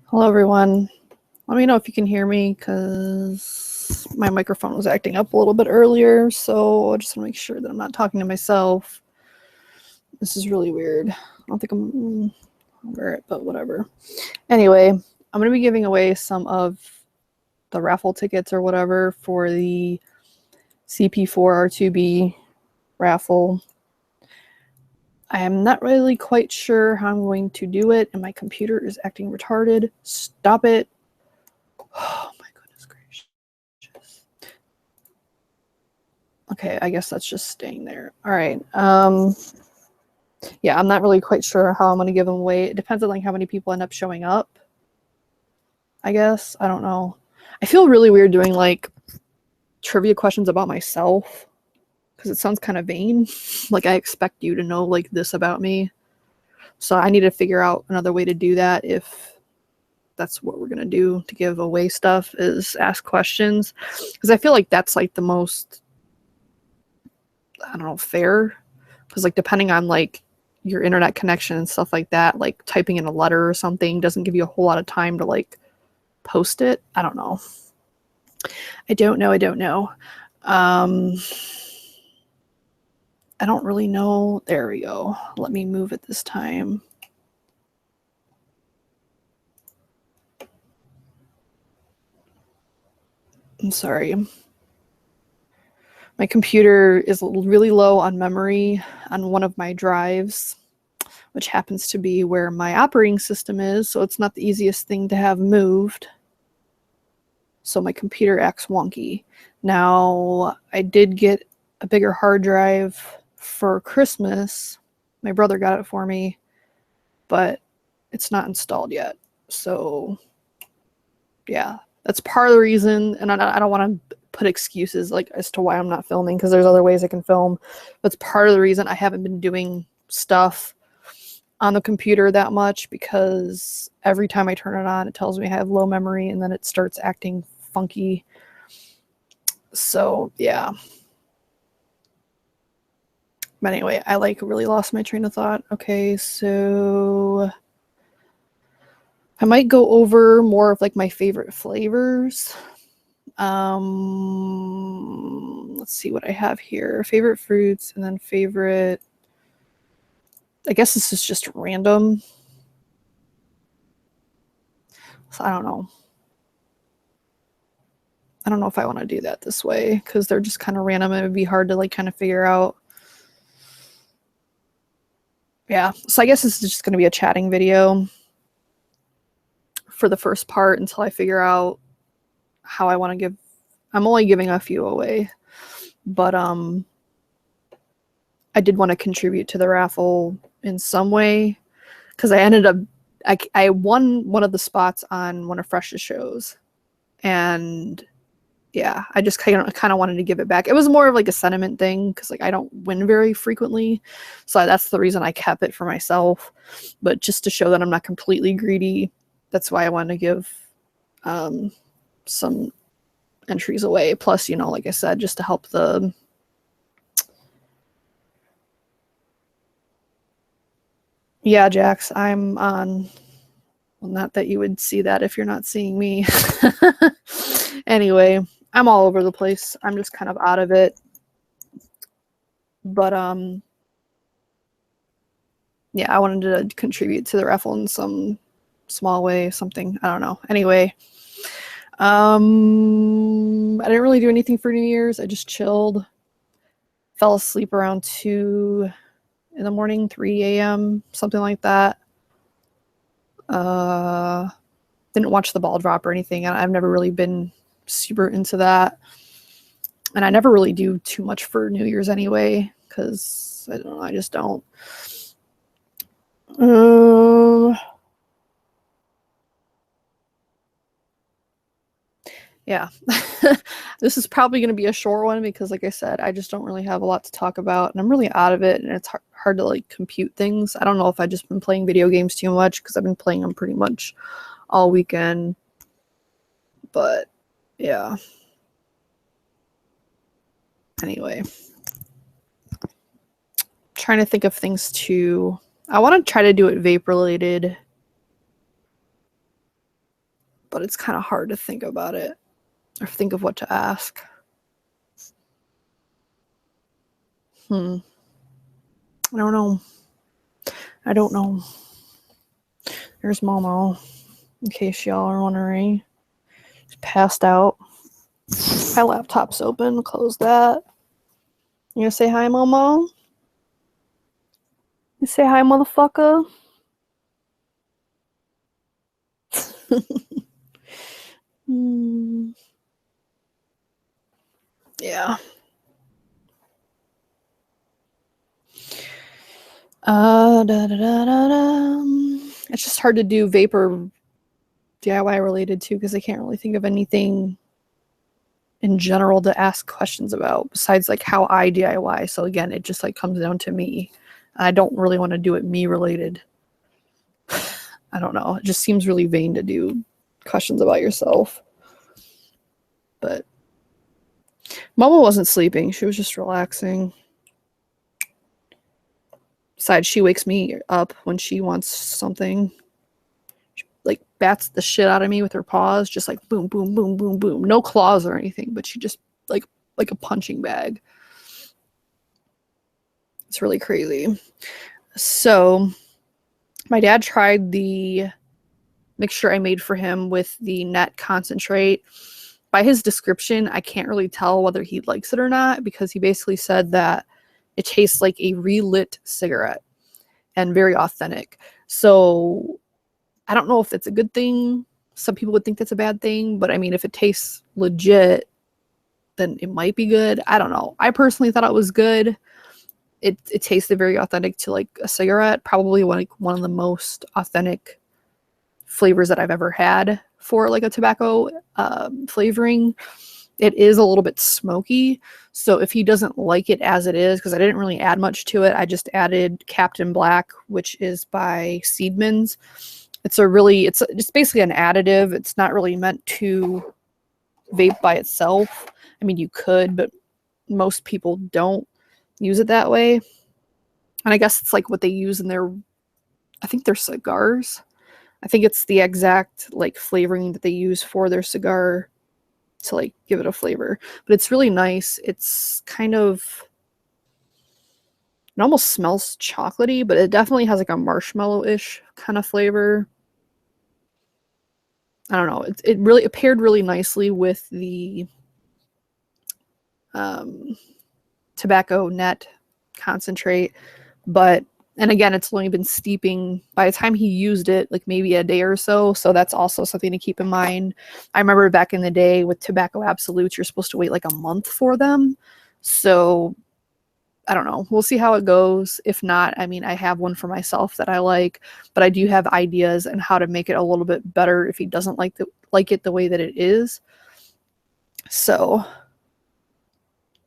Hello, everyone. Let me know if you can hear me because my microphone was acting up a little bit earlier, so I just want to make sure that I'm not talking to myself. This is really weird. I don't think I'll wear it, but whatever. Anyway, I'm going to be giving away some of the raffle tickets or whatever for the CP4R2B raffle. I am not really quite sure how I'm going to do it, and my computer is acting retarded. Stop it. Oh my goodness gracious. Okay, I guess that's just staying there. All right. Yeah, I'm not really quite sure how I'm going to give them away. It depends on like how many people end up showing up, I guess. I don't know. I feel really weird doing like trivia questions about myself because it sounds kind of vain. Like I expect you to know like this about me. So I need to figure out another way to do that if that's what we're going to do to give away stuff is ask questions. Because I feel like that's like the most, I don't know, fair. Because like depending on like your internet connection and stuff like that, like typing in a letter or something doesn't give you a whole lot of time to like post it. I don't know. I don't know. I don't really know. There we go. Let me move it this time. I'm sorry. My computer is really low on memory on one of my drives, which happens to be where my operating system is, so it's not the easiest thing to have moved. So my computer acts wonky. Now, I did get a bigger hard drive for Christmas. My brother got it for me, but it's not installed yet. So, yeah, that's part of the reason, and I don't want to put excuses like as to why I'm not filming because there's other ways I can film. That's part of the reason I haven't been doing stuff on the computer that much because every time I turn it on, it tells me I have low memory and then it starts acting funky. So yeah. But anyway, I like really lost my train of thought. Okay, so I might go over more of like my favorite flavors. Let's see what I have here. Favorite fruits and then favorite, I guess this is just random. So I don't know. I don't know if I want to do that this way because they're just kind of random. It would be hard to like kind of figure out. Yeah, so I guess this is just going to be a chatting video for the first part until I figure out how I want to give. I'm only giving a few away, but I did want to contribute to the raffle in some way because I ended up I won one of the spots on one of Fresh's shows, and yeah, I just kind of wanted to give it back. It was more of like a sentiment thing because like I don't win very frequently, so that's the reason I kept it for myself. But just to show that I'm not completely greedy, that's why I wanted to give some entries away. Plus, you know, like I said, just to help the yeah, Jax, I'm on. Well, not that you would see that if you're not seeing me. Anyway, I'm all over the place. I'm just kind of out of it. But yeah, I wanted to contribute to the raffle in some small way, something. I don't know. Anyway, I didn't really do anything for New Year's. I just chilled. Fell asleep around 2 in the morning, 3 a.m., something like that. Didn't watch the ball drop or anything. I've never really been super into that. And I never really do too much for New Year's anyway, because I don't know, I just don't. Yeah. This is probably going to be a short one because, like I said, I just don't really have a lot to talk about, and I'm really out of it, and it's hard to like compute things. I don't know if I've just been playing video games too much because I've been playing them pretty much all weekend. But yeah. Anyway, trying to think of things too. I want to try to do it vape related. but it's kind of hard to think about it or think of what to ask. I don't know. There's Momo, in case y'all are wondering. She's passed out. My laptop's open. Close that. You gonna say hi, Momo? You say hi, motherfucker? Yeah. It's just hard to do vapor DIY related too, because I can't really think of anything in general to ask questions about besides like how I DIY. So again, it just like comes down to me. I don't really want to do it me related. I don't know. It just seems really vain to do questions about yourself. But Mama wasn't sleeping. She was just relaxing. Besides, she wakes me up when she wants something. She, like, bats the shit out of me with her paws, just like boom, boom, boom, boom, boom. No claws or anything, but she just like a punching bag. It's really crazy. So my dad tried the mixture I made for him with the net concentrate. By his description, I can't really tell whether he likes it or not, because he basically said that it tastes like a relit cigarette and very authentic. So I don't know if it's a good thing. Some people would think that's a bad thing, but I mean, if it tastes legit, then it might be good. I don't know. I personally thought it was good. It tasted very authentic to like a cigarette, probably one of the most authentic flavors that I've ever had for like a tobacco flavoring. It is a little bit smoky, so if he doesn't like it as it is, because I didn't really add much to it, I just added Captain Black, which is by Seedman's. It's basically an additive. It's not really meant to vape by itself. I mean, you could, but most people don't use it that way. And I guess it's like what they use in their cigars. I think it's the exact like flavoring that they use for their cigar to like give it a flavor. But it's really nice. It's kind of, it almost smells chocolatey, but it definitely has like a marshmallow-ish kind of flavor. I don't know. It paired really nicely with the tobacco net concentrate, and again, it's only been steeping by the time he used it, like maybe a day or so. So that's also something to keep in mind. I remember back in the day with tobacco absolutes, you're supposed to wait like a month for them. So I don't know. We'll see how it goes. If not, I mean, I have one for myself that I like, but I do have ideas on how to make it a little bit better if he doesn't like it the way that it is. So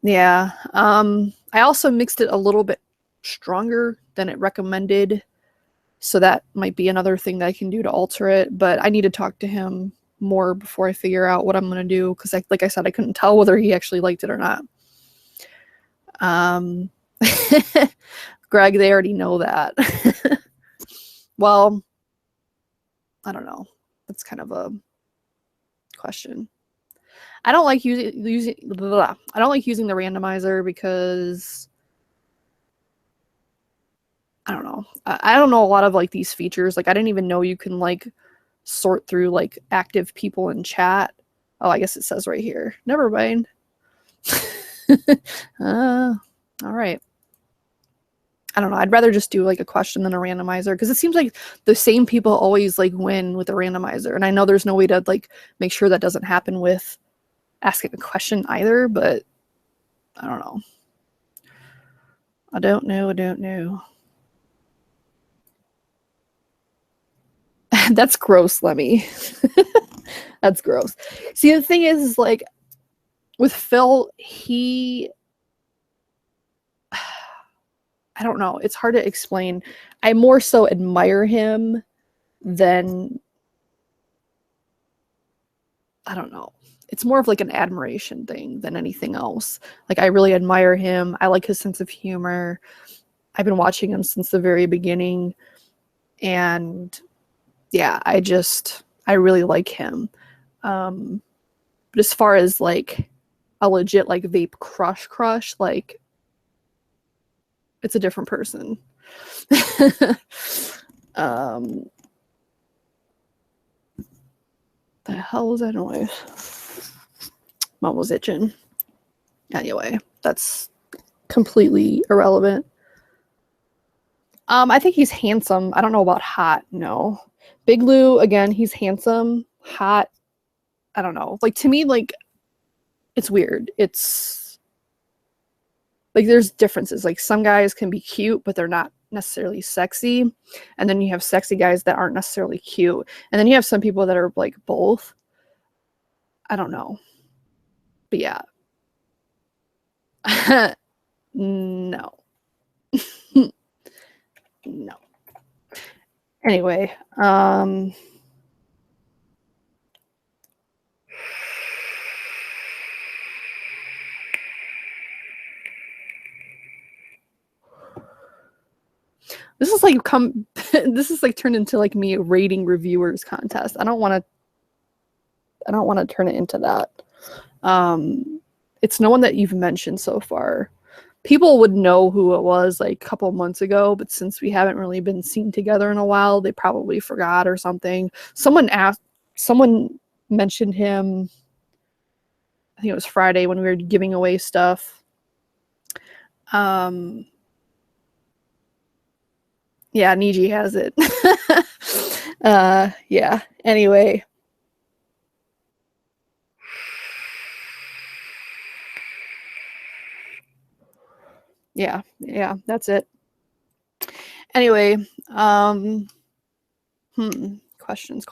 yeah. I also mixed it a little bit stronger than it recommended, so that might be another thing that I can do to alter it, but I need to talk to him more before I figure out what I'm going to do, because like I said, I couldn't tell whether he actually liked it or not. Greg, they already know that. Well, I don't know. That's kind of a question. I don't like using the randomizer because I don't know. I don't know a lot of like these features. Like I didn't even know you can like sort through like active people in chat. Oh, I guess it says right here. Never mind. All right. I don't know. I'd rather just do like a question than a randomizer, because it seems like the same people always like win with a randomizer. And I know there's no way to like make sure that doesn't happen with asking a question either, but I don't know. I don't know. That's gross, Lemmy. That's gross. See, the thing is like with Phil, I don't know. It's hard to explain. I more so admire him than, I don't know. It's more of like an admiration thing than anything else. Like I really admire him. I like his sense of humor. I've been watching him since the very beginning. And yeah, I I really like him. But as far as like a legit like vape crush, like it's a different person. The hell was that noise? Mom was itching. Anyway, that's completely irrelevant. I think he's handsome. I don't know about hot. No. Big Lou, again, he's handsome. Hot, I don't know. Like, to me, like, it's weird. It's like there's differences. Like, some guys can be cute, but they're not necessarily sexy. And then you have sexy guys that aren't necessarily cute. And then you have some people that are like both. I don't know. But yeah. No. No. Anyway, this is like this is like turned into like me rating reviewers contest. I don't want to turn it into that. It's no one that you've mentioned so far. People would know who it was like a couple months ago, but since we haven't really been seen together in a while, they probably forgot or something. Someone mentioned him. I think it was Friday when we were giving away stuff. Yeah, Niji has it. Yeah, anyway. Yeah, that's it. Anyway, questions.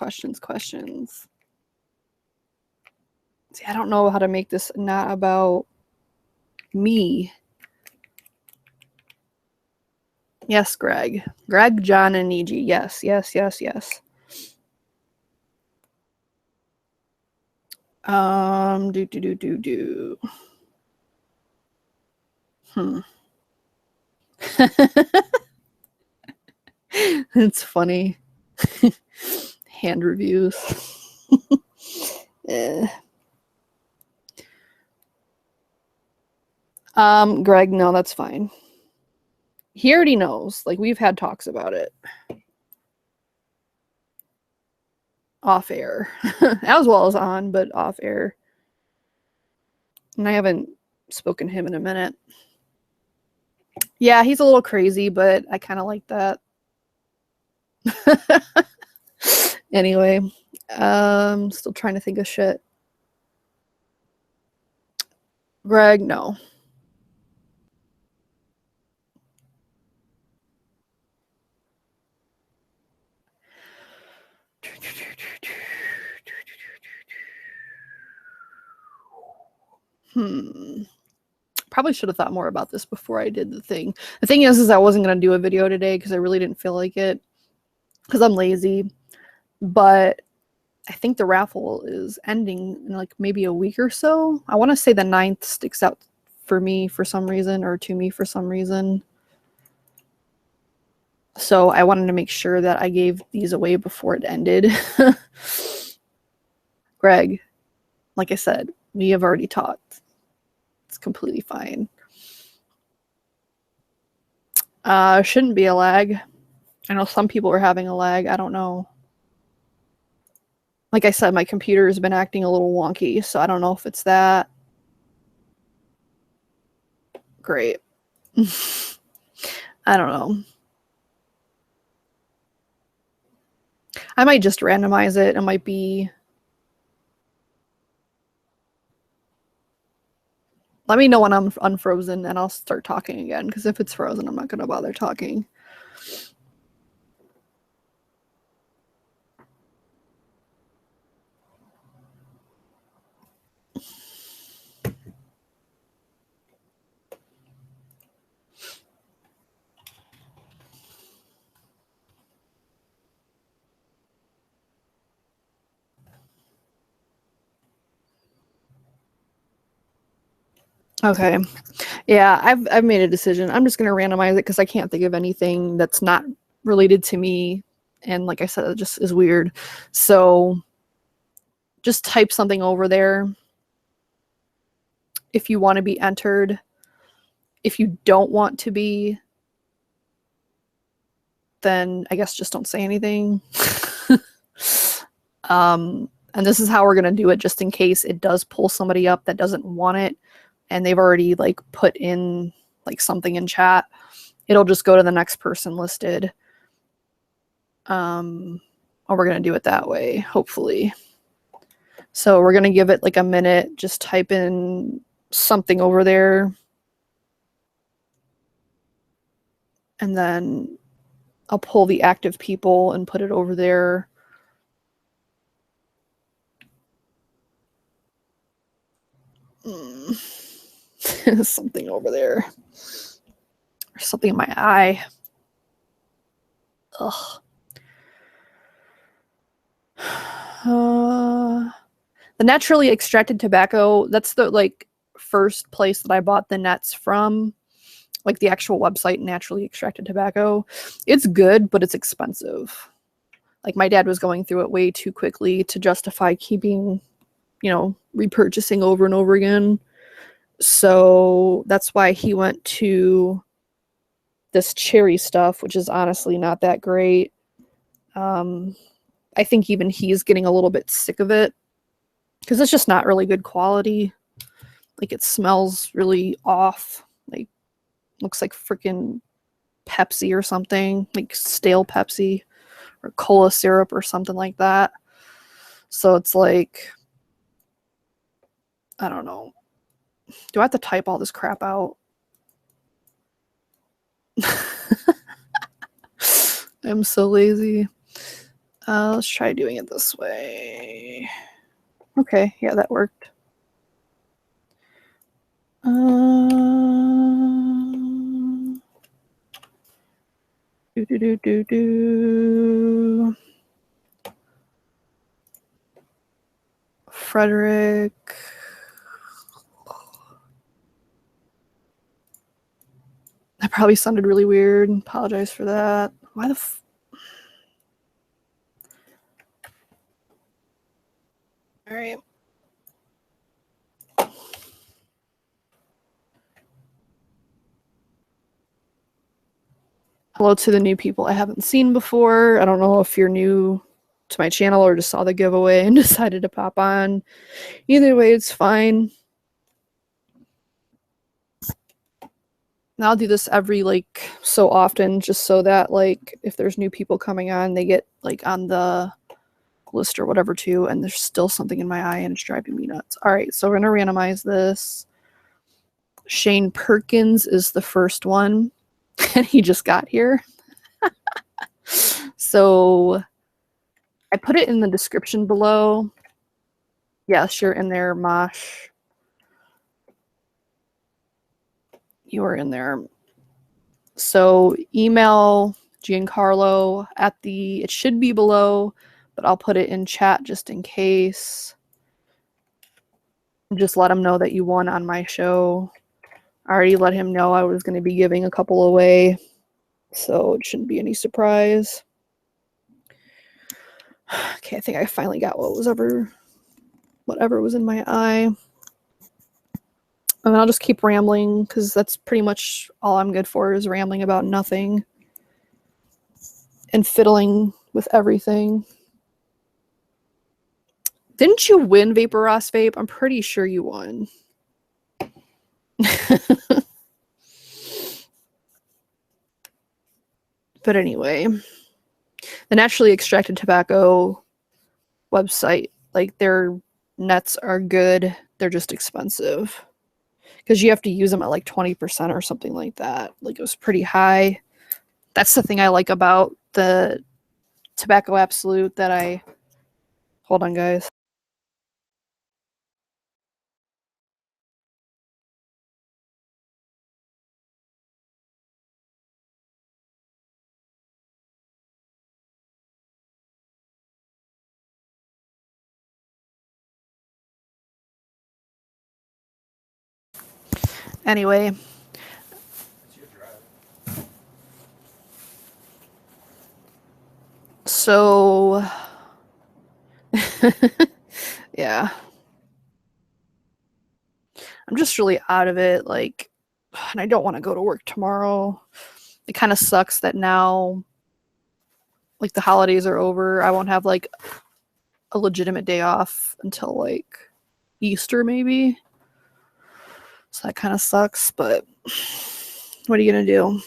See, I don't know how to make this not about me. Yes, Greg, John, and Niji. Yes. It's funny. Hand reviews. Greg, no, that's fine. He already knows. Like, we've had talks about it. Off air. As well as on, but off air. And I haven't spoken to him in a minute. Yeah, he's a little crazy, but I kind of like that. Anyway, still trying to think of shit. Greg, no. Probably should have thought more about this before I did the thing. The thing is I wasn't going to do a video today because I really didn't feel like it because I'm lazy. But I think the raffle is ending in like maybe a week or so. I want to say the 9th sticks out for me for some reason, or to me for some reason. So I wanted to make sure that I gave these away before it ended. Greg, like I said, we have already talked. It's completely fine. Shouldn't be a lag. I know some people are having a lag. I don't know. Like I said, my computer has been acting a little wonky, so I don't know if it's that. Great. I don't know. I might just randomize it. It might be... Let me know when I'm unfrozen and I'll start talking again, because if it's frozen, I'm not going to bother talking. Okay. Yeah, I've made a decision. I'm just going to randomize it because I can't think of anything that's not related to me. And like I said, it just is weird. So just type something over there if you want to be entered. If you don't want to be, then I guess just don't say anything. And this is how we're going to do it, just in case it does pull somebody up that doesn't want it and they've already like put in like something in chat. It'll just go to the next person listed. Or we're going to do it that way, hopefully. So we're going to give it like a minute. Just type in something over there. And then I'll pull the active people and put it over there. Something over there. There's something in my eye. Ugh. The naturally extracted tobacco, that's the like first place that I bought the nets from. Like the actual website, naturally extracted tobacco. It's good, but it's expensive. Like my dad was going through it way too quickly to justify keeping, you know, repurchasing over and over again. So that's why he went to this cherry stuff, which is honestly not that great. I think even he's getting a little bit sick of it because it's just not really good quality. Like it smells really off. Like looks like freaking Pepsi or something, like stale Pepsi or cola syrup or something like that. So it's like, I don't know. Do I have to type all this crap out? I'm so lazy. Let's try doing it this way. Okay, yeah, that worked. Frederick. That probably sounded really weird. Apologize for that. Why the all right. Hello to the new people I haven't seen before. I don't know if you're new to my channel or just saw the giveaway and decided to pop on. Either way, it's fine. Now I'll do this every like so often, just so that like if there's new people coming on, they get like on the list or whatever too, and there's still something in my eye and it's driving me nuts. All right, so we're gonna randomize this. Shane Perkins is the first one, and he just got here. So I put it in the description below. Yes, you're in there, Mosh. You are in there. So email Giancarlo at the, it should be below, but I'll put it in chat just in case. Just let him know that you won on my show. I already let him know I was going to be giving a couple away, so it shouldn't be any surprise. Okay, I think I finally got whatever was in my eye. And I'll just keep rambling because that's pretty much all I'm good for, is rambling about nothing and fiddling with everything. Didn't you win Vapor Ross Vape? I'm pretty sure you won. But anyway, the naturally extracted tobacco website, like their nets are good. They're just expensive because you have to use them at like 20% or something like that. Like it was pretty high. That's the thing I like about the Tobacco Absolute that I, hold on guys. Anyway, so Yeah. I'm just really out of it, like, and I don't want to go to work tomorrow. It kind of sucks that now, like, the holidays are over. I won't have, like, a legitimate day off until, like, Easter, maybe. So that kind of sucks, but what are you going to do?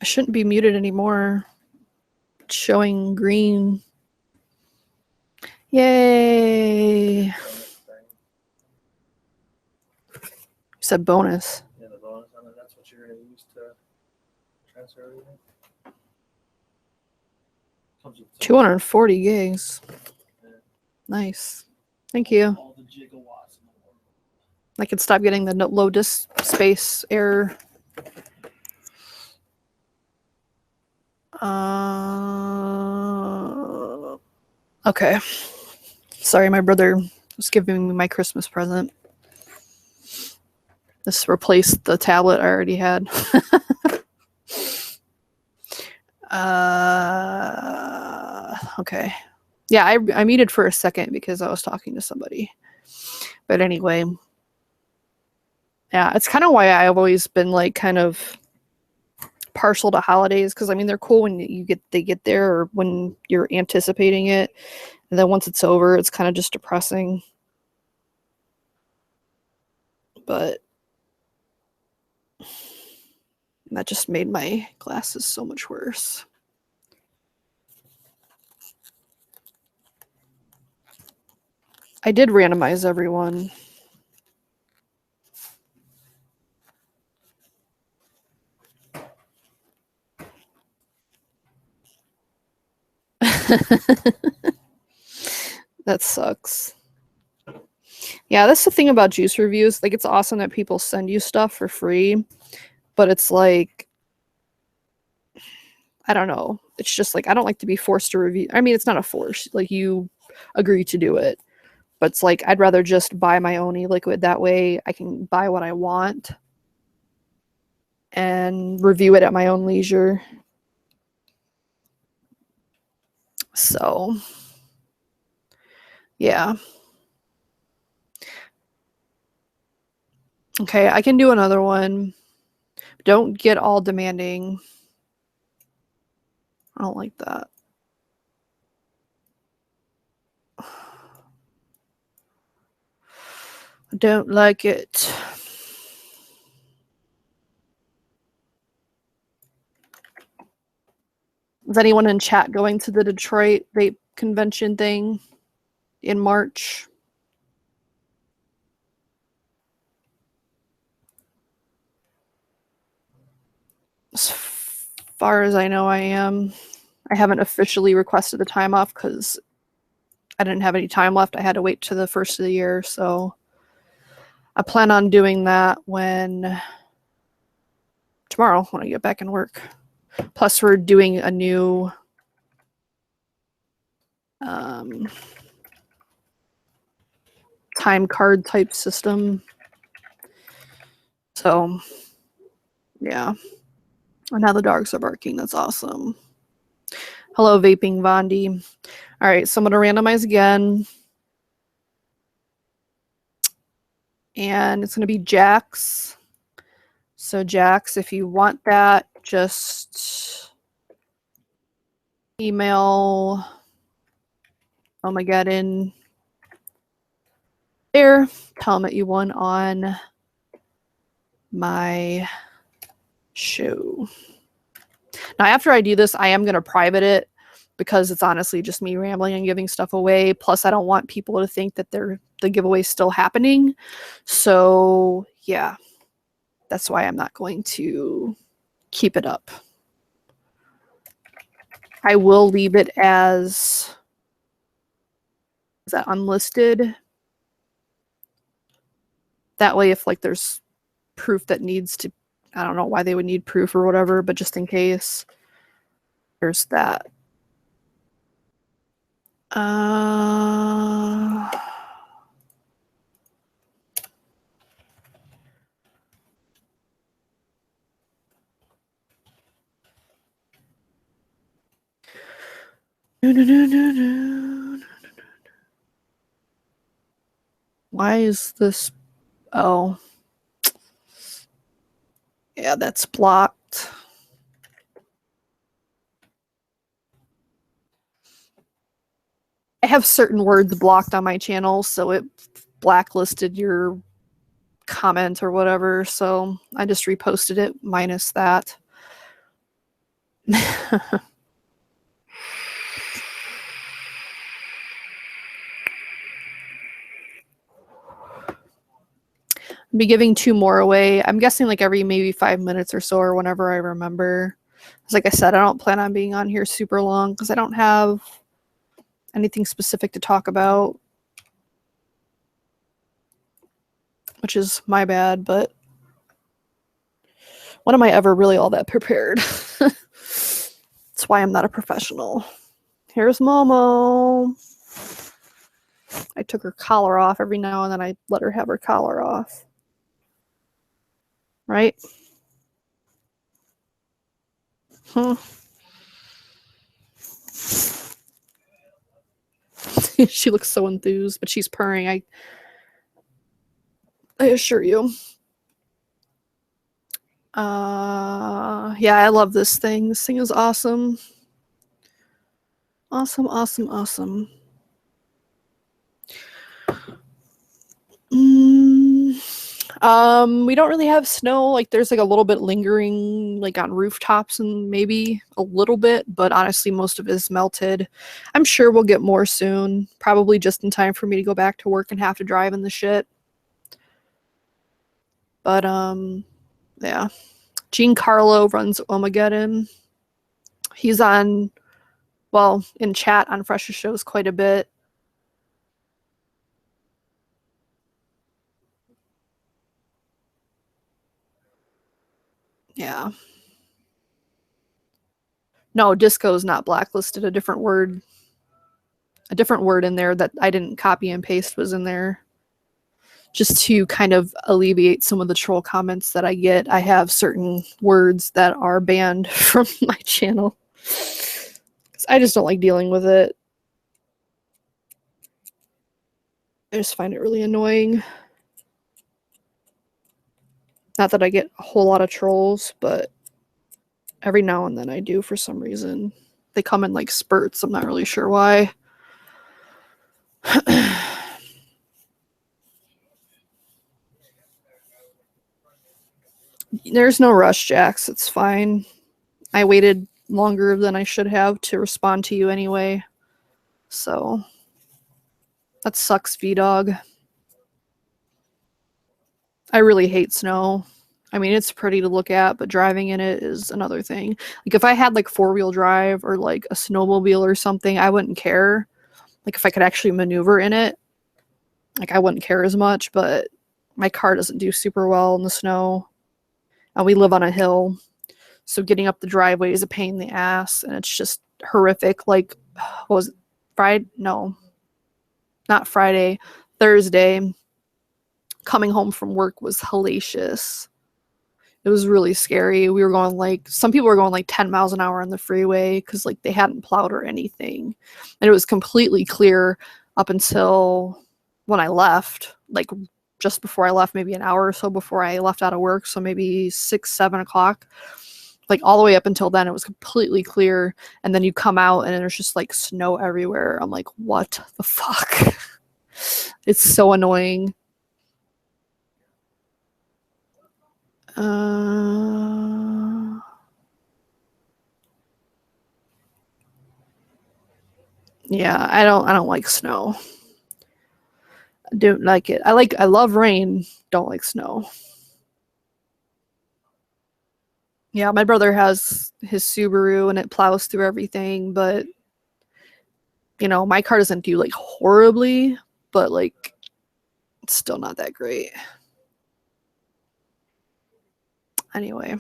I shouldn't be muted anymore. It's showing green. Yay! You said bonus. Yeah, the bonus on it, that's what you're going to use to transfer everything. 240 gigs. Yeah. Nice. Thank you. All the gigawatts in the world. I can stop getting the low disk space error. Okay. Sorry, my brother was giving me my Christmas present. This replaced the tablet I already had. Okay. Yeah, I muted for a second because I was talking to somebody. But anyway. Yeah, it's kind of why I've always been like kind of partial to holidays, because I mean they're cool when they get there or when you're anticipating it, and then once it's over it's kind of just depressing. But that just made my glasses so much worse. I did randomize everyone. That sucks. Yeah, that's the thing about juice reviews. Like, it's awesome that people send you stuff for free, but it's like, I don't know. It's just like, I don't like to be forced to review. I mean, it's not a force. Like, you agree to do it. But it's like, I'd rather just buy my own e-liquid. That way I can buy what I want and review it at my own leisure. So, yeah. Okay, I can do another one. Don't get all demanding. I don't like that. I don't like it. Is anyone in chat going to the Detroit vape convention thing in March? As far as I know, I am. I haven't officially requested the time off because I didn't have any time left. I had to wait to the first of the year, so I plan on doing that tomorrow when I get back in work. Plus, we're doing a new time card type system. So, yeah. And now the dogs are barking. That's awesome. Hello, Vaping Vondi. All right, so I'm going to randomize again. And it's going to be Jax. So, Jax, if you want that, just email Omegaddon there. Tell them that you won on my show. Now, after I do this, I am going to private it because it's honestly just me rambling and giving stuff away. Plus, I don't want people to think that the giveaway's still happening. So, yeah, that's why I'm not going to keep it up. I will leave it as, is that unlisted? That way, if like there's proof that needs to, I don't know why they would need proof or whatever, but just in case, there's that. No. Why is this? Oh. Yeah, that's blocked. I have certain words blocked on my channel, so it blacklisted your comment or whatever, so I just reposted it minus that. I'll be giving 2 more away. I'm guessing like every maybe 5 minutes or so, or whenever I remember. Like I said, I don't plan on being on here super long because I don't have anything specific to talk about, which is my bad, but when am I ever really all that prepared? That's why I'm not a professional. Here's Momo. I took her collar off every now and then. I let her have her collar off. Right? She looks so enthused, but she's purring. I assure you. Yeah, I love this thing. This thing is awesome. Awesome, awesome, awesome. We don't really have snow. Like there's like a little bit lingering like on rooftops and maybe a little bit, but honestly most of it is melted. I'm sure we'll get more soon, probably just in time for me to go back to work and have to drive in the shit. But yeah. Giancarlo runs Omegeddon. He's on, well, in chat on Fresh's shows quite a bit. Yeah. No, disco is not blacklisted. A different word in there that I didn't copy and paste was in there. Just to kind of alleviate some of the troll comments that I get. I have certain words that are banned from my channel. I just don't like dealing with it. I just find it really annoying. Not that I get a whole lot of trolls, but every now and then I do for some reason. They come in like spurts. I'm not really sure why. There's no rush, Jax. It's fine. I waited longer than I should have to respond to you anyway. So that sucks, V-Dog. I really hate snow. I mean, it's pretty to look at, but driving in it is another thing. Like if I had like 4-wheel drive or like a snowmobile or something, I wouldn't care. Like if I could actually maneuver in it, like I wouldn't care as much, but my car doesn't do super well in the snow. And we live on a hill, so getting up the driveway is a pain in the ass, and it's just horrific. Like, what was it? Friday? No, not Friday. Thursday, coming home from work was hellacious. It was really scary. We were going like, some people were going like 10 miles an hour on the freeway because like they hadn't plowed or anything. And it was completely clear up until when I left, like just before I left, maybe an hour or so before I left out of work. So maybe 6, 7 o'clock. Like all the way up until then, it was completely clear. And then you come out and there's just like snow everywhere. I'm like, what the fuck? It's so annoying. Yeah, I don't like snow. I don't like it. I love rain, don't like snow. Yeah, my brother has his Subaru and it plows through everything, but you know, my car doesn't do like horribly, but like it's still not that great. Anyway.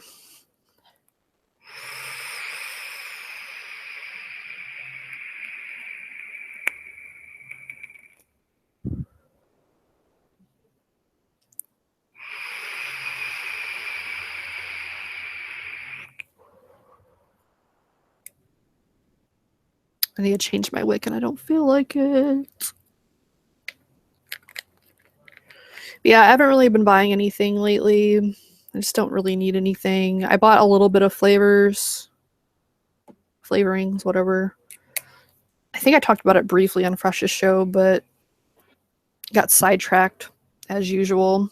I need to change my wick and I don't feel like it. Yeah, I haven't really been buying anything lately. I just don't really need anything. I bought a little bit of flavorings, whatever. I think I talked about it briefly on Fresh's show, but got sidetracked as usual.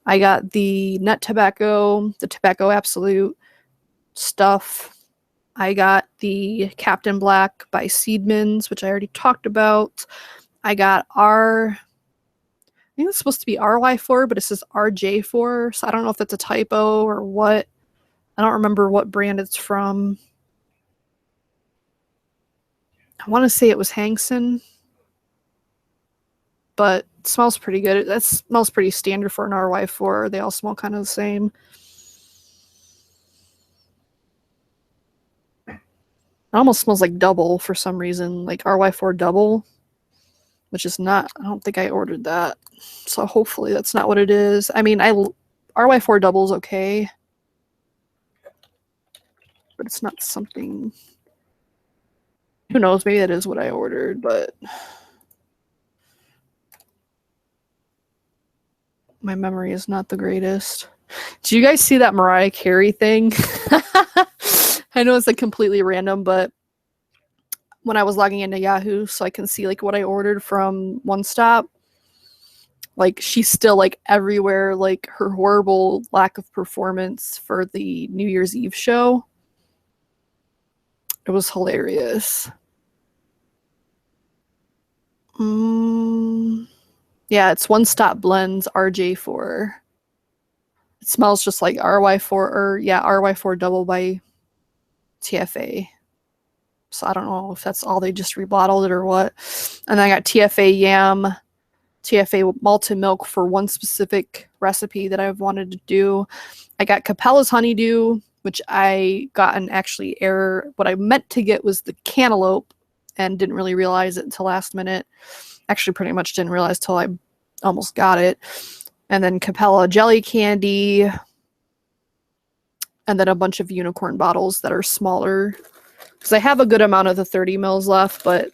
I got the nut tobacco, the tobacco absolute stuff. I got the Captain Black by Seedmans, which I already talked about. I got I think it's supposed to be RY4, but it says RJ4, so I don't know if that's a typo or what. I don't remember what brand it's from. I want to say it was Hangson, but it smells pretty good. That smells pretty standard for an RY4. They all smell kind of the same. It almost smells like double for some reason, like RY4 double, which is not, I don't think I ordered that. So hopefully that's not what it is. I mean, RY4 double is okay, but it's not something, who knows, maybe that is what I ordered, but my memory is not the greatest. Do you guys see that Mariah Carey thing? I know it's like completely random, but when I was logging into Yahoo so I can see like what I ordered from One Stop, like she's still like everywhere, like her horrible lack of performance for the New Year's Eve show. It was hilarious. Yeah, it's One Stop Blends RJ4. It smells just like RY4 or yeah, RY4 double by TFA. So I don't know if that's all they just rebottled it or what. And then I got TFA yam, TFA malted milk for one specific recipe that I've wanted to do. I got Capella's honeydew, which I got an actually error. What I meant to get was the cantaloupe and didn't really realize it until last minute. Actually, pretty much didn't realize till I almost got it. And then Capella jelly candy. And then a bunch of unicorn bottles that are smaller. Because I have a good amount of the 30 mils left, but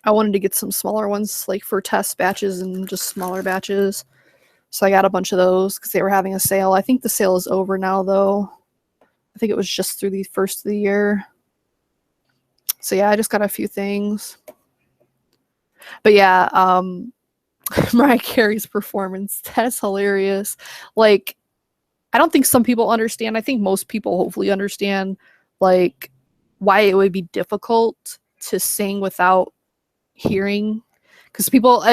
I wanted to get some smaller ones, like for test batches and just smaller batches. So I got a bunch of those because they were having a sale. I think the sale is over now, though. I think it was just through the first of the year. So yeah, I just got a few things. But yeah, Mariah Carey's performance, that's hilarious. Like, I don't think some people understand. I think most people hopefully understand, like, why it would be difficult to sing without hearing. Because people,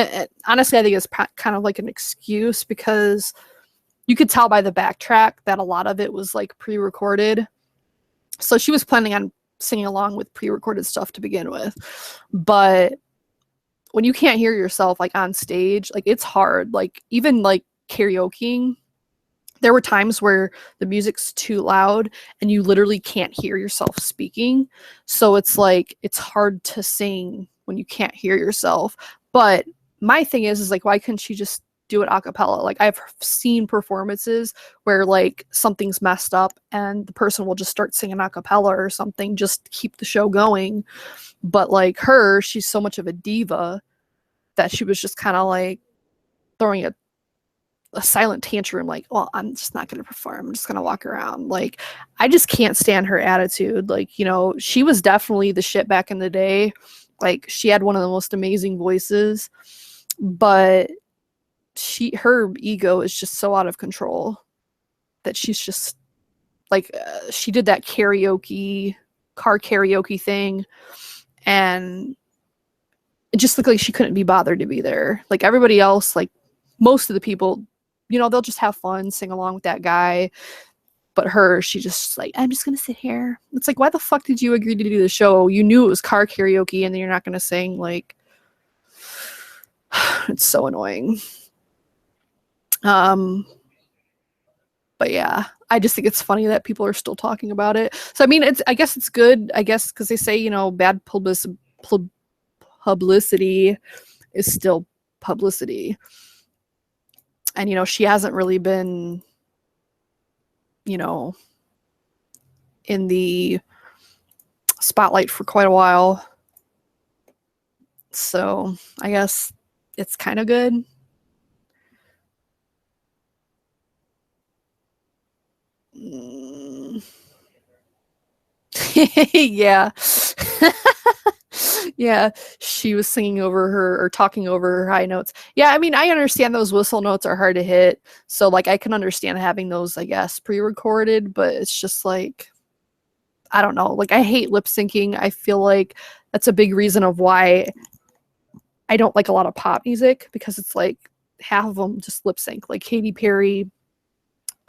honestly, I think it's kind of like an excuse because you could tell by the backtrack that a lot of it was like pre-recorded. So she was planning on singing along with pre-recorded stuff to begin with. But when you can't hear yourself like on stage, like it's hard. Like even like karaokeing, there were times where the music's too loud and you literally can't hear yourself speaking. So it's like, it's hard to sing when you can't hear yourself. But my thing is like, why couldn't she just do it a cappella? Like I've seen performances where like something's messed up and the person will just start singing a cappella or something, just to keep the show going. But like her, she's so much of a diva that she was just kind of like throwing a silent tantrum, like, well, I'm just not going to perform. I'm just going to walk around. Like, I just can't stand her attitude. Like, you know, she was definitely the shit back in the day. Like, she had one of the most amazing voices, but her ego is just so out of control that she's just like, she did that car karaoke thing, and it just looked like she couldn't be bothered to be there. Like, everybody else, like, most of the people, you know, they'll just have fun, sing along with that guy. But her, she just like, I'm just going to sit here. It's like, why the fuck did you agree to do the show? You knew it was car karaoke and then you're not going to sing. Like, it's so annoying. But yeah, I just think it's funny that people are still talking about it. So, I mean, I guess it's good, I guess, because they say, you know, bad publicity is still publicity. And, you know, she hasn't really been, you know, in the spotlight for quite a while. So I guess it's kind of good. Yeah. Yeah, she was singing over her or talking over her high notes. Yeah, I mean, I understand those whistle notes are hard to hit. So, like, I can understand having those, I guess, pre-recorded, but it's just like, I don't know. Like, I hate lip syncing. I feel like that's a big reason of why I don't like a lot of pop music, because it's like half of them just lip sync. Like Katy Perry.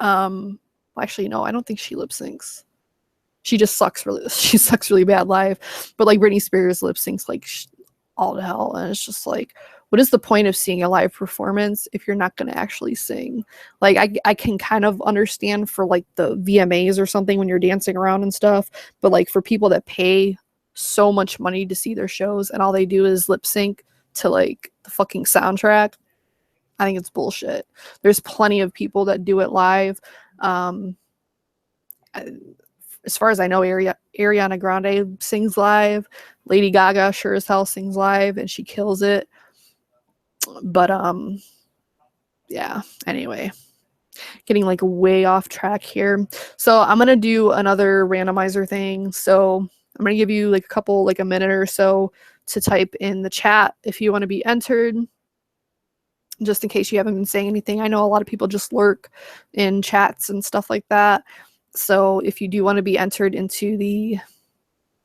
Actually, no, I don't think she lip syncs. She just sucks really. She sucks really bad live. But like Britney Spears lip syncs like all to hell, and it's just like, what is the point of seeing a live performance if you're not going to actually sing? Like, I can kind of understand for like the VMAs or something when you're dancing around and stuff, but like for people that pay so much money to see their shows and all they do is lip sync to like the fucking soundtrack, I think it's bullshit. There's plenty of people that do it live. As far as I know, Ariana Grande sings live. Lady Gaga sure as hell sings live, and she kills it. But yeah. Anyway, getting like way off track here. So I'm gonna do another randomizer thing. So I'm gonna give you like a minute or so to type in the chat if you want to be entered, just in case you haven't been saying anything. I know a lot of people just lurk in chats and stuff like that. So if you do want to be entered into the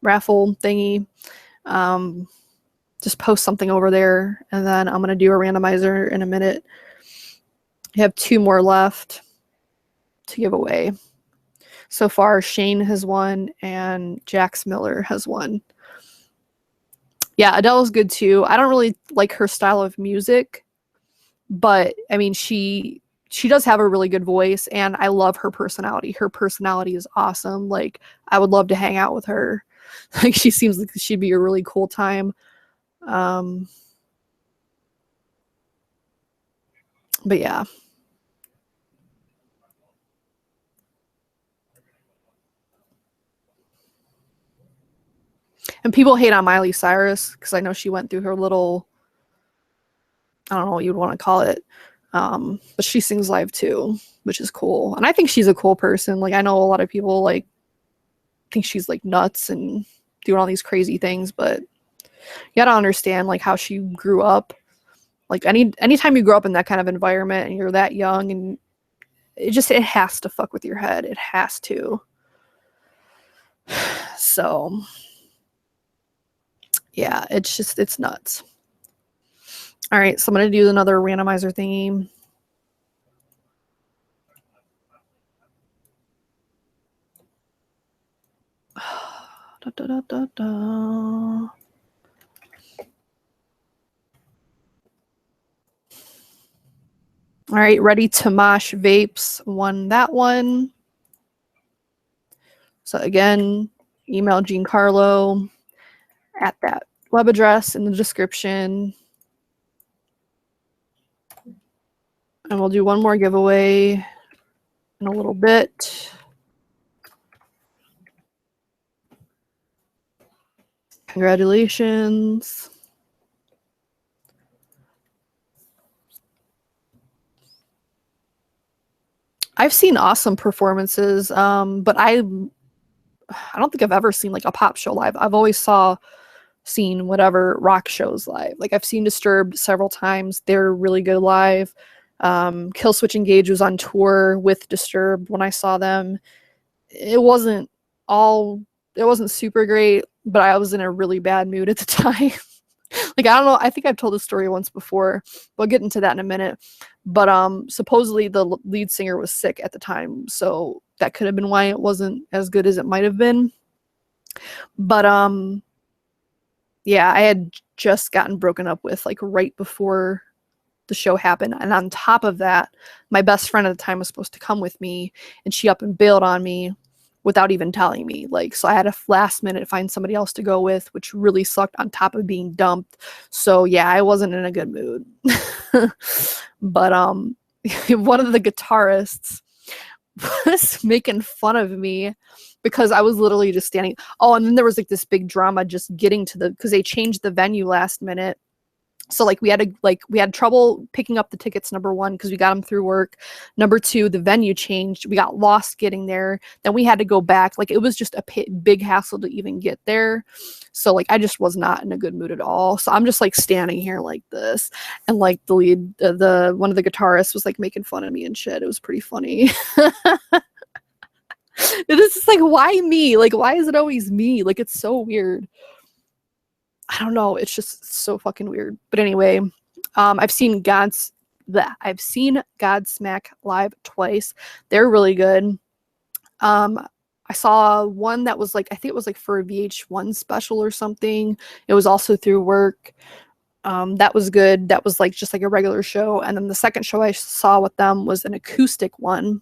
raffle thingy, just post something over there, and then I'm going to do a randomizer in a minute. I have 2 more left to give away. So far, Shane has won and Jax Miller has won. Yeah, Adele's good too. I don't really like her style of music, but I mean, she does have a really good voice, and I love her personality. Her personality is awesome. Like, I would love to hang out with her. Like, she seems like she'd be a really cool time. But yeah. And people hate on Miley Cyrus because I know she went through her little, I don't know what you'd want to call it. But she sings live too, which is cool. And I think she's a cool person. Like, I know a lot of people like think she's like nuts and doing all these crazy things, but you gotta understand like how she grew up. Like, anytime you grow up in that kind of environment and you're that young, and it has to fuck with your head. It has to. So yeah, it's nuts. All right, so I'm gonna do another randomizer thingy. Da, da, da, da, da. All right, Ready to Mosh Vapes won that one. So again, email Giancarlo at that web address in the description. And we'll do one more giveaway in a little bit. Congratulations. I've seen awesome performances, but I don't think I've ever seen like a pop show live. I've always seen whatever rock shows live. Like, I've seen Disturbed several times. They're really good live. Killswitch Engage was on tour with Disturbed when I saw them. It wasn't super great, but I was in a really bad mood at the time. Like, I don't know, I think I've told this story once before. We'll get into that in a minute. But supposedly the lead singer was sick at the time, so that could have been why it wasn't as good as it might have been. But yeah, I had just gotten broken up with like right before the show happened, and on top of that, my best friend at the time was supposed to come with me, and she up and bailed on me without even telling me. Like, so I had a last minute find somebody else to go with, which really sucked on top of being dumped. So yeah, I wasn't in a good mood. But one of the guitarists was making fun of me because I was literally just standing. Oh, and then there was like this big drama just getting to because they changed the venue last minute. So like we had trouble picking up the tickets, number one, because we got them through work. Number two, the venue changed. We got lost getting there. Then we had to go back. Like it was just a big hassle to even get there. So like I just was not in a good mood at all. So I'm just like standing here like this, and like the lead, the one of the guitarists was like making fun of me and shit. It was pretty funny. It's just like, why me? Like, why is it always me? Like, it's so weird. I don't know. It's just so fucking weird. But anyway, I've seen Godsmack live twice. They're really good. I saw one that was like, I think it was like for a VH1 special or something. It was also through work. That was good. That was like just like a regular show. And then the second show I saw with them was an acoustic one.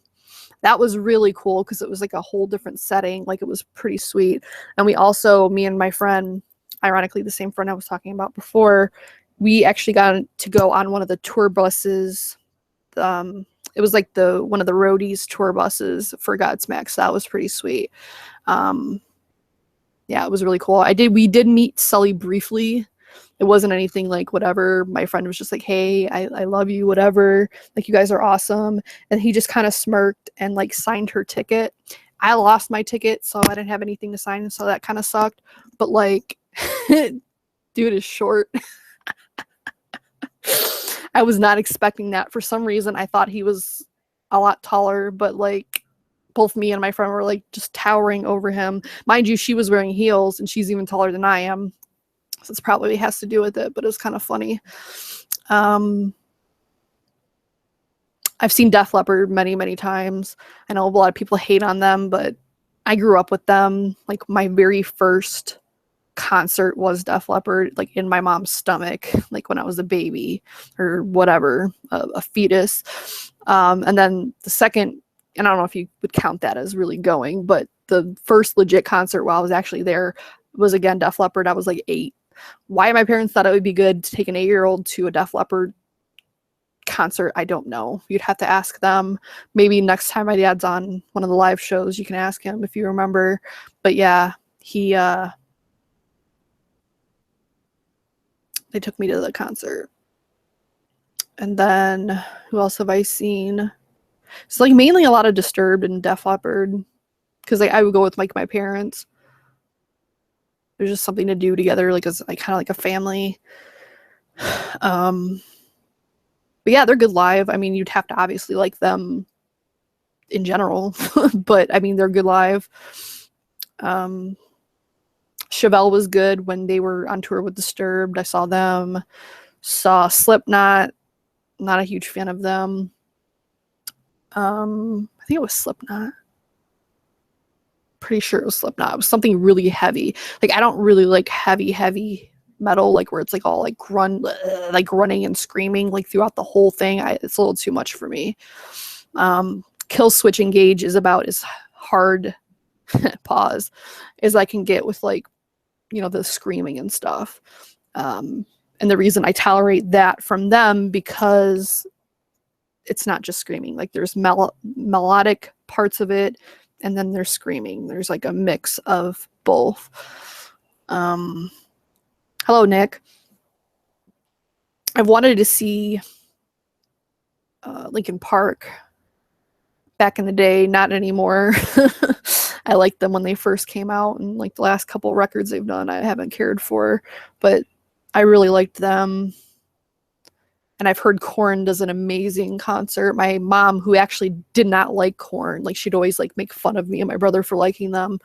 That was really cool because it was like a whole different setting. Like it was pretty sweet. And we also, me and my friend, ironically the same friend I was talking about before, we actually got to go on one of the tour buses. It was like one of the roadies tour buses for Godsmack, so that was pretty sweet. Yeah, it was really cool. We did meet Sully briefly. It wasn't anything like whatever. My friend was just like, hey, I love you, whatever. Like, you guys are awesome. And he just kind of smirked and like signed her ticket. I lost my ticket, so I didn't have anything to sign, so that kind of sucked. But like, dude is short. I was not expecting that. For some reason, I thought he was a lot taller, but like both me and my friend were like just towering over him. Mind you, she was wearing heels and she's even taller than I am. So it's probably has to do with it, but it's kind of funny. I've seen Def Leppard many, many times. I know a lot of people hate on them, but I grew up with them. Like my very first concert was Def Leppard, like in my mom's stomach, like when I was a baby or whatever, a fetus. And then the second, and I don't know if you would count that as really going, but the first legit concert while I was actually there was again Def Leppard. I was like 8. Why my parents thought it would be good to take an 8-year-old to a Def Leppard concert, I don't know. You'd have to ask them. Maybe next time my dad's on one of the live shows, you can ask him if you remember. But yeah, they took me to the concert. And then who else have I seen? It's like mainly a lot of Disturbed and Def Leppard, because like I would go with like my parents. There's just something to do together, like as like kind of like a family. But yeah, they're good live. I mean, you'd have to obviously like them in general, but I mean, they're good live. Chevelle was good when they were on tour with Disturbed. I saw them. Saw Slipknot. Not a huge fan of them. I think it was Slipknot. Pretty sure it was Slipknot. It was something really heavy. Like, I don't really like heavy metal, like where it's like all like like running and screaming like throughout the whole thing. It's a little too much for me. Kill Switch Engage is about as hard pause as I can get with like, you know, the screaming and stuff. And the reason I tolerate that from them, because it's not just screaming. Like there's melodic parts of it, and then there's screaming. There's like a mix of both. Hello, Nick. I've wanted to see Linkin Park back in the day, not anymore. I liked them when they first came out, and like the last couple records they've done I haven't cared for, but I really liked them. And I've heard Korn does an amazing concert. My mom, who actually did not like Korn, like she'd always like make fun of me and my brother for liking them,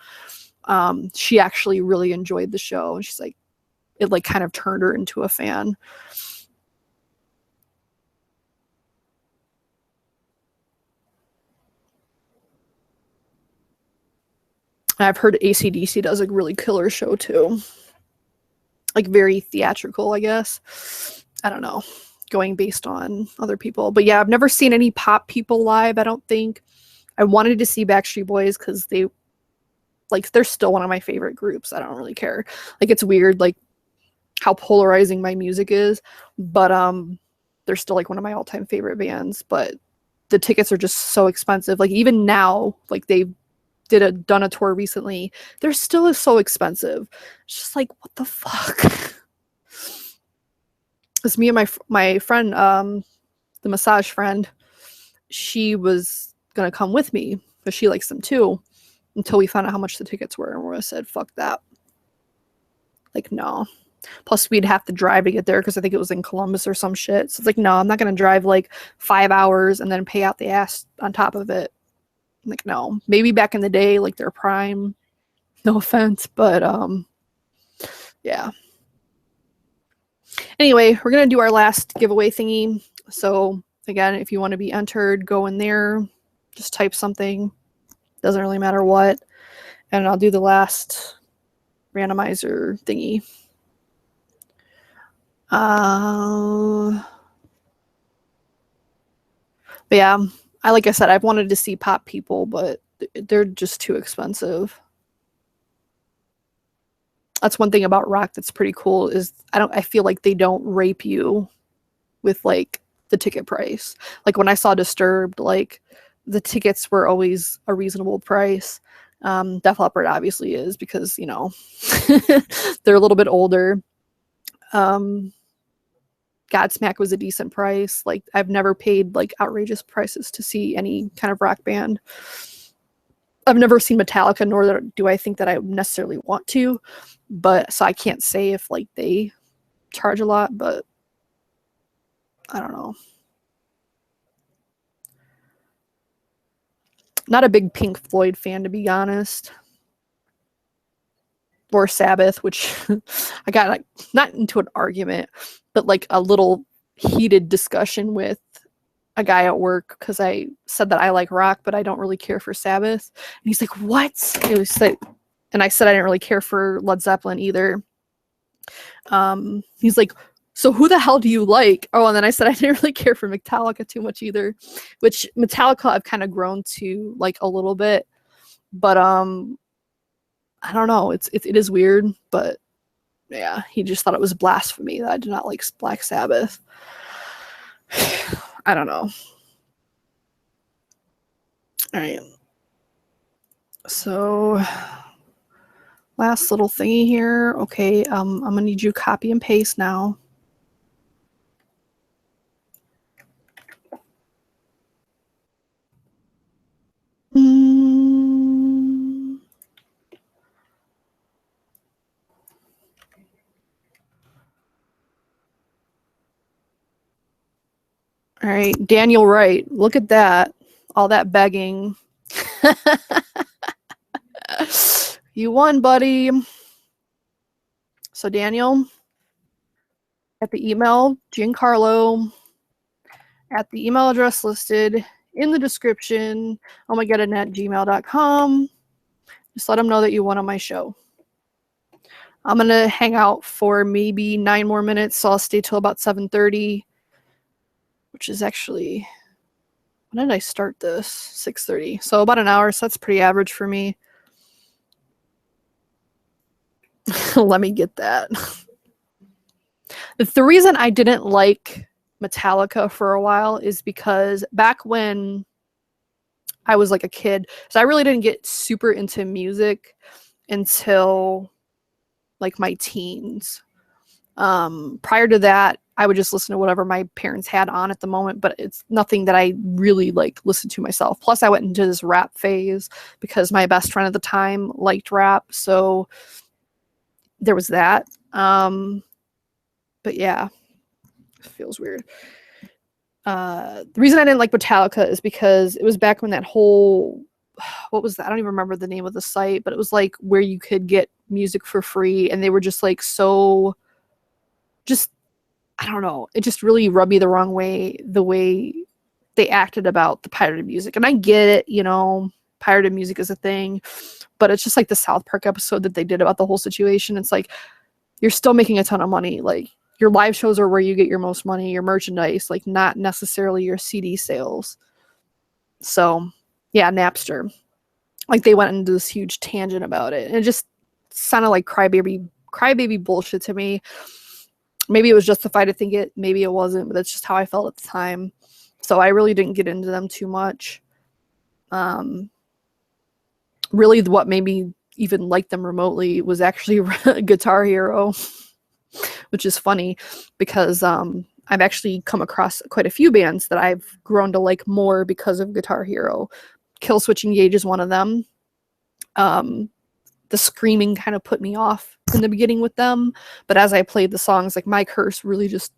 she actually really enjoyed the show, and she's like, it like kind of turned her into a fan. I've heard AC/DC does a really killer show too. Like very theatrical, I guess. I don't know, going based on other people. But yeah, I've never seen any pop people live, I don't think. I wanted to see Backstreet Boys because they're still one of my favorite groups. I don't really care. Like, it's weird, like, how polarizing my music is. But they're still like one of my all-time favorite bands. But the tickets are just so expensive. Like, even now, like they've done a tour recently, they're still so expensive. It's just like, what the fuck? It's me and my friend, the massage friend. She was gonna come with me, but she likes them too. Until we found out how much the tickets were, and we said, "Fuck that." Like, no. Plus, we'd have to drive to get there because I think it was in Columbus or some shit. So it's like, no, I'm not gonna drive like 5 hours and then pay out the ass on top of it. I'm like, no. Maybe back in the day, like their prime. No offense, but yeah. Anyway, we're gonna do our last giveaway thingy. So again, if you want to be entered, go in there, just type something. Doesn't really matter what. And I'll do the last randomizer thingy. But yeah, like I said, I've wanted to see pop people, but they're just too expensive. That's one thing about rock that's pretty cool is I feel like they don't rape you with like the ticket price. Like when I saw Disturbed, like the tickets were always a reasonable price. Def Leppard obviously is because, you know, they're a little bit older. Godsmack was a decent price. Like I've never paid like outrageous prices to see any kind of rock band. I've never seen Metallica, nor do I think that I necessarily want to, but so I can't say if like they charge a lot, but I don't know. Not a big Pink Floyd fan, to be honest. Or Sabbath, which I got like not into an argument, but like a little heated discussion with a guy at work because I said that I like rock, but I don't really care for Sabbath. And he's like, "What?" It was like, and I said I didn't really care for Led Zeppelin either. He's like, "So who the hell do you like?" Oh, and then I said I didn't really care for Metallica too much either, which Metallica I've kind of grown to like a little bit, but I don't know. It is weird, but yeah, he just thought it was blasphemy that I did not like Black Sabbath. I don't know. All right. So last little thingy here. Okay, I'm gonna need you to copy and paste now. All right, Daniel Wright. Look at that. All that begging. You won, buddy. So Daniel, at the email, Giancarlo, at the email address listed in the description, ohmygodnet@gmail.com. Just let them know that you won on my show. I'm going to hang out for maybe 9 more minutes, so I'll stay till about 7:30, which is actually, when did I start this? 6:30. So about an hour, so that's pretty average for me. Let me get that. The reason I didn't like Metallica for a while is because back when I was like a kid, so I really didn't get super into music until like my teens. Prior to that, I would just listen to whatever my parents had on at the moment, but it's nothing that I really like listened to myself. Plus I went into this rap phase because my best friend at the time liked rap, so there was that. But yeah, it feels weird. The reason I didn't like Metallica is because it was back when that whole, what was that? I don't even remember the name of the site, but it was like where you could get music for free, and they were just like so, just, I don't know, it just really rubbed me the wrong way, the way they acted about the pirated music. And I get it, you know, pirated music is a thing, but it's just like the South Park episode that they did about the whole situation. It's like, you're still making a ton of money. Like, your live shows are where you get your most money, your merchandise, like not necessarily your CD sales. So yeah, Napster. Like they went into this huge tangent about it. And it just sounded like crybaby bullshit to me. Maybe it was justified to think it, maybe it wasn't, but that's just how I felt at the time. So I really didn't get into them too much. Really what made me even like them remotely was actually Guitar Hero, which is funny because I've actually come across quite a few bands that I've grown to like more because of Guitar Hero. Killswitch Engage is one of them. The screaming kind of put me off in the beginning with them, but as I played the songs, like My Curse really just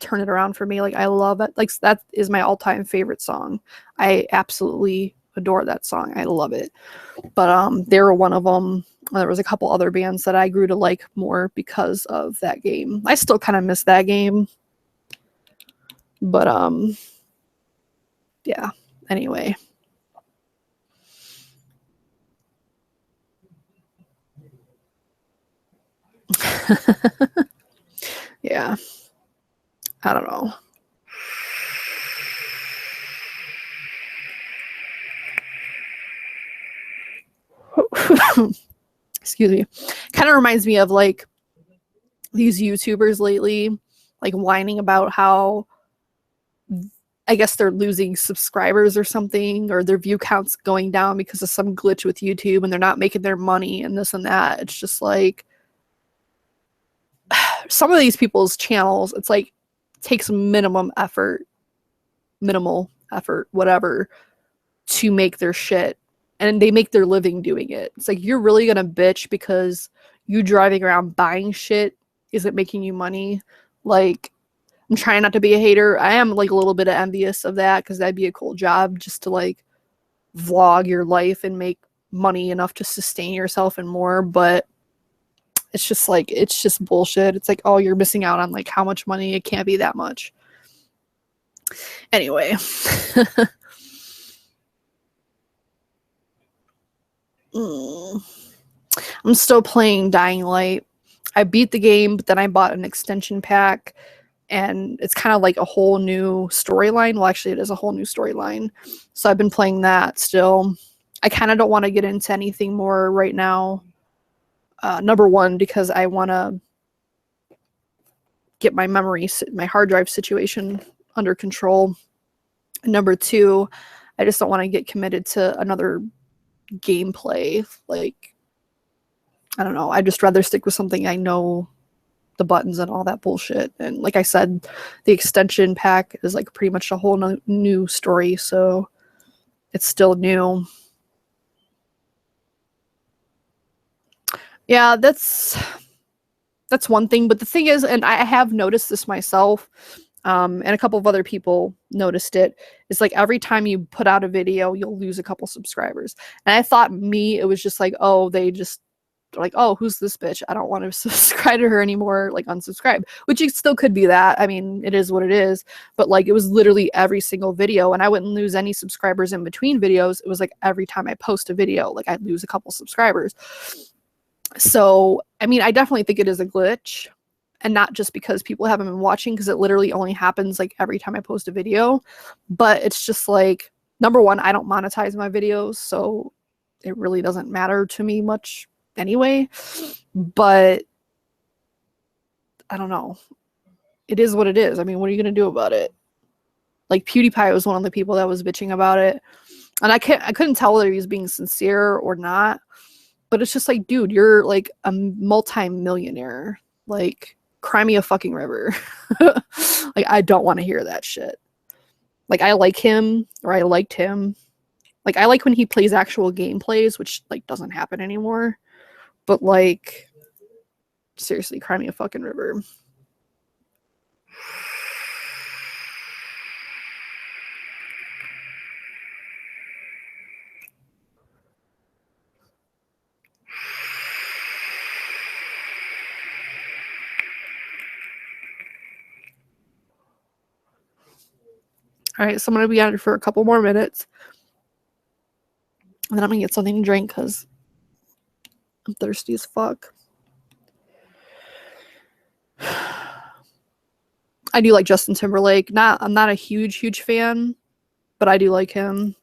turned it around for me. Like I love it. Like that is my all-time favorite song. I absolutely adore that song. I love it. But they were one of them. There was a couple other bands that I grew to like more because of that game. I still kind of miss that game. But yeah. Anyway. Yeah. I don't know. Excuse me. Kind of reminds me of like these YouTubers lately, like whining about how I guess they're losing subscribers or something, or their view counts going down because of some glitch with YouTube and they're not making their money and this and that. It's just like some of these people's channels, it's like takes minimal effort, whatever, to make their shit. And they make their living doing it. It's like, you're really gonna bitch because you driving around buying shit isn't making you money. Like, I'm trying not to be a hater. I am like a little bit envious of that because that'd be a cool job just to like vlog your life and make money enough to sustain yourself and more. But it's just like, it's just bullshit. It's like, oh, you're missing out on like how much money. It can't be that much. Anyway. I'm still playing Dying Light. I beat the game, but then I bought an extension pack, and it's kind of like a whole new storyline. Well, actually, it is a whole new storyline. So I've been playing that still. I kind of don't want to get into anything more right now. Number one, because I want to get my my hard drive situation under control. And number two, I just don't want to get committed to another gameplay. Like, I don't know. I'd just rather stick with something I know the buttons and all that bullshit. And like I said, the extension pack is like pretty much a whole new story, so it's still new. Yeah, that's one thing. But the thing is, and I have noticed this myself, and a couple of other people noticed it, is like every time you put out a video, you'll lose a couple subscribers. And I thought it was just like, oh, they just like, oh, who's this bitch? I don't want to subscribe to her anymore, like unsubscribe, which it still could be that. I mean, it is what it is. But like, it was literally every single video, and I wouldn't lose any subscribers in between videos. It was like every time I post a video, like I'd lose a couple subscribers. So, I mean, I definitely think it is a glitch, and not just because people haven't been watching, because it literally only happens like every time I post a video. But it's just like, number one, I don't monetize my videos, so it really doesn't matter to me much anyway. But I don't know. It is what it is. I mean, what are you going to do about it? Like, PewDiePie was one of the people that was bitching about it, and I couldn't tell whether he was being sincere or not. But it's just like, dude, you're like a multi-millionaire. Like, cry me a fucking river. Like, I don't want to hear that shit. Like, I like him, or I liked him. Like, I like when he plays actual gameplays, which like doesn't happen anymore. But like, seriously, cry me a fucking river. All right, so I'm going to be on it for a couple more minutes. And then I'm going to get something to drink because I'm thirsty as fuck. I do like Justin Timberlake. I'm not a huge fan, but I do like him.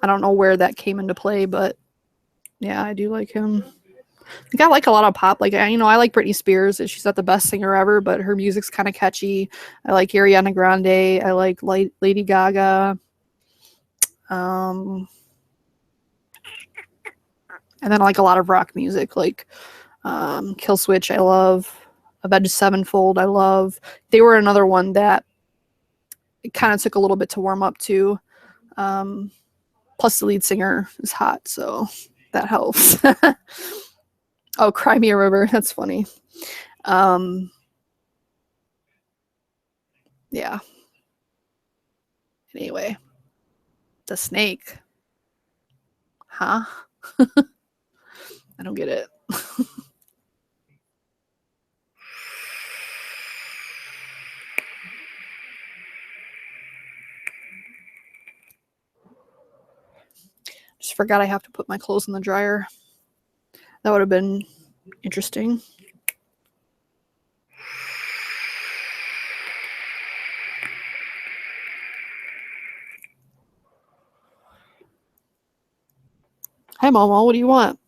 I don't know where that came into play, but yeah, I do like him. I think I like a lot of pop. Like, I like Britney Spears, and she's not the best singer ever, but her music's kind of catchy. I like Ariana Grande. I like Lady Gaga. And then I like a lot of rock music, like Kill Switch, I love. Avenged Sevenfold, I love. They were another one that it kind of took a little bit to warm up to. Plus, the lead singer is hot, so that helps. Oh, Cry Me a River. That's funny. Yeah. Anyway, the snake. Huh? I don't get it. Just forgot I have to put my clothes in the dryer. That would have been interesting. Hi, Momo. What do you want?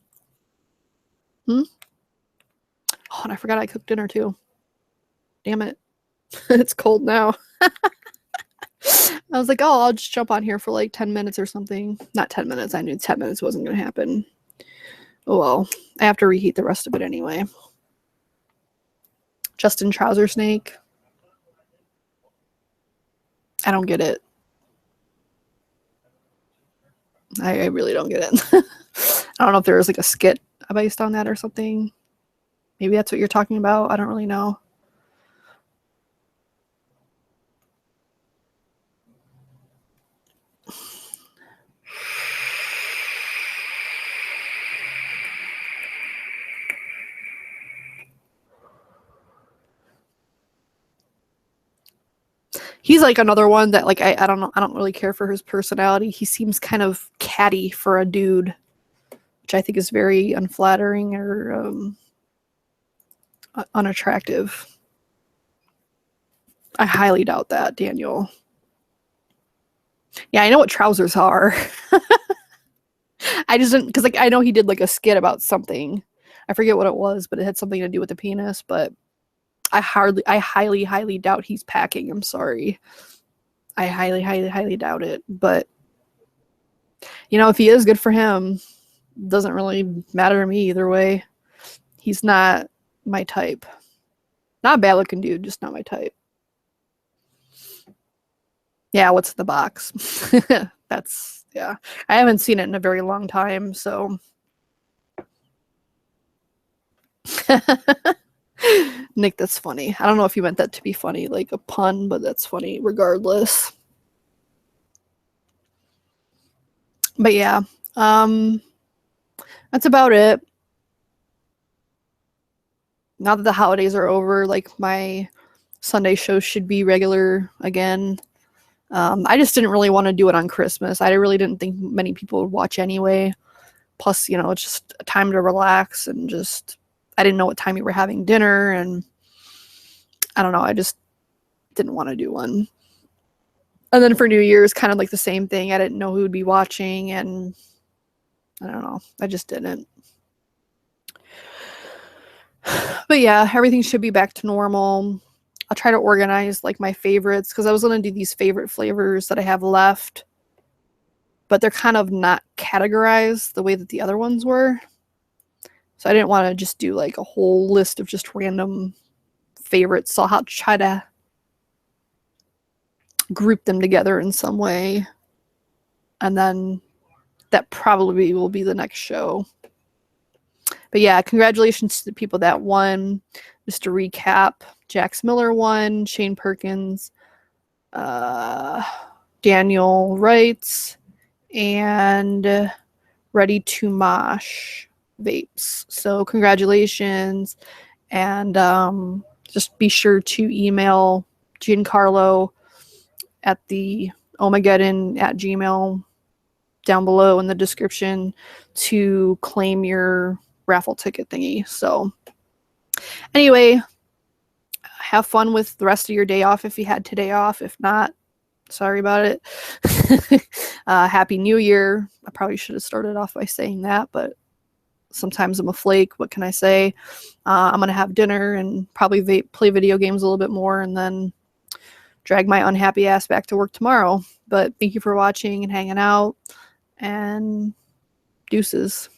Oh, and I forgot I cooked dinner too. Damn it. It's cold now. I was like, oh, I'll just jump on here for like 10 minutes or something. Not 10 minutes. I knew 10 minutes wasn't going to happen. Oh, well. I have to reheat the rest of it anyway. Justin Trouser Snake. I don't get it. I really don't get it. I don't know if there was like a skit based on that or something. Maybe that's what you're talking about. I don't really know. He's like another one that like I don't know. I don't really care for his personality. He seems kind of catty for a dude, which I think is very unflattering or unattractive. I highly doubt that, Daniel. Yeah, I know what trousers are. I just didn't, because like I know he did like a skit about something. I forget what it was, but it had something to do with the penis. But I highly doubt he's packing. I'm sorry. I highly doubt it. But you know, if he is, good for him. Doesn't really matter to me either way. He's not my type. Not a bad looking dude, just not my type. Yeah, what's in the box? That's, yeah. I haven't seen it in a very long time, so. Nick, that's funny. I don't know if you meant that to be funny, like a pun, but that's funny regardless. But yeah, that's about it. Now that the holidays are over, like my Sunday shows should be regular again. I just didn't really want to do it on Christmas. I really didn't think many people would watch anyway. Plus, you know, it's just a time to relax and just, I didn't know what time you were having dinner, and I don't know, I just didn't want to do one. And then for New Year's, kind of like the same thing. I didn't know who would be watching, and I don't know, I just didn't. But yeah, everything should be back to normal. I'll try to organize like my favorites, because I was going to do these favorite flavors that I have left, but they're kind of not categorized the way that the other ones were. So I didn't want to just do like a whole list of just random favorites. So I'll try to group them together in some way. And then that probably will be the next show. But yeah, congratulations to the people that won. Just to recap, Jax Miller won, Shane Perkins, Daniel Wright, and Ready to Mosh vapes. So congratulations, and just be sure to email Giancarlo at the omageddon@gmail down below in the description to claim your raffle ticket thingy. So anyway, have fun with the rest of your day off if you had today off. If not, sorry about it. Happy New Year. I probably should have started off by saying that, but sometimes I'm a flake. What can I say? I'm going to have dinner and probably play video games a little bit more, and then drag my unhappy ass back to work tomorrow. But thank you for watching and hanging out, and deuces.